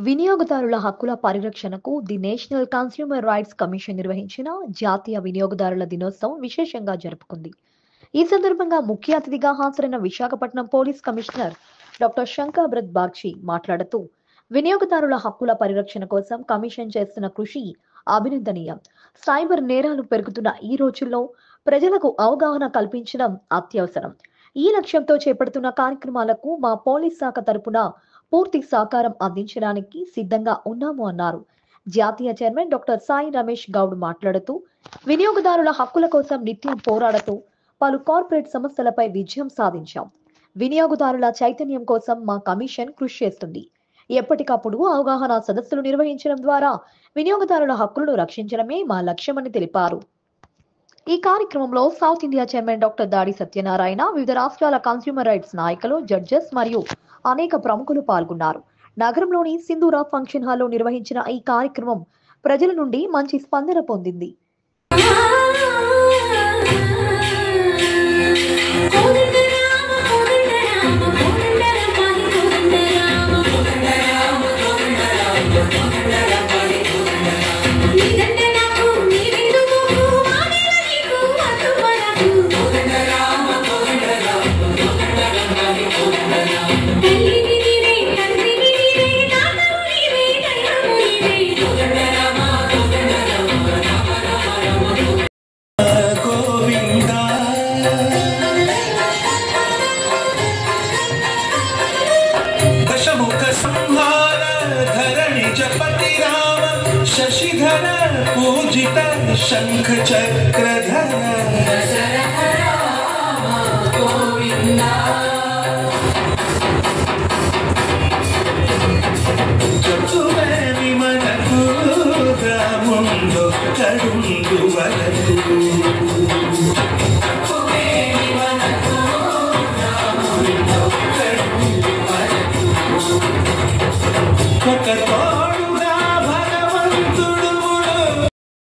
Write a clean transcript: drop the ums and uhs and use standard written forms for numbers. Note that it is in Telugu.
వినియోగదారుల హక్కుల పరిరక్షణకు the national consumer rights commission నిర్వహించిన జాతీయ వినియోగదారుల దినోత్సవం విశేషంగా జరుపుకుంది. ఈ సందర్భంగా ముఖ్య అతిథిగా హాజరైన Visakhapatnam police commissioner doctor Shankhabrata Bagchi మాట్లాడుతూ, వినియోగదారుల హక్కుల పరిరక్షణ కోసం కమిషన్ చేస్తున్న కృషి అభినందనీయం. సైబర్ నేరాలు పెరుగుతున్న ఈ రోజుల్లో ప్రజలకు అవగాహన కల్పించడం అత్యవసరం. ఈ లక్ష్యంతో చేపడుతున్న కార్యక్రమాలకు మా పోలీస్ శాఖ తరపున పూర్తి సహకారం అందించడానికి సిద్ధంగా ఉన్నాము అన్నారు. జాతీయ చైర్మన్ డాక్టర్ సాయి రమేష్ గౌడ్ మాట్లాడుతూ, వినియోగదారుల హక్కుల కోసం నిత్యం పోరాడుతూ పలు కార్పొరేట్ సంస్థలపై విజయం సాధించాం. వినియోగదారుల చైతన్యం కోసం మా కమిషన్ కృషి చేస్తుంది. ఎప్పటికప్పుడు అవగాహన సదస్సులు నిర్వహించడం ద్వారా వినియోగదారుల హక్కులను రక్షించడమే మా లక్ష్యమని తెలిపారు. ఈ కార్యక్రమంలో సౌత్ ఇండియా చైర్మన్ డాక్టర్ దాడి సత్యనారాయణ, వివిధ రాష్ట్రాల కన్స్యూమర్ రైట్స్ నాయకులు, జడ్జెస్ మరియు అనేక ప్రముఖులు పాల్గొన్నారు. నగరంలోని సింధూరా ఫంక్షన్ హాల్లో నిర్వహించిన ఈ కార్యక్రమం ప్రజల నుండి మంచి స్పందన పొందింది. शशिधर पूजित शंख चक्रधर चतुवेनि मनकु रामुंडो करुंडु वरदु ఒక తోడు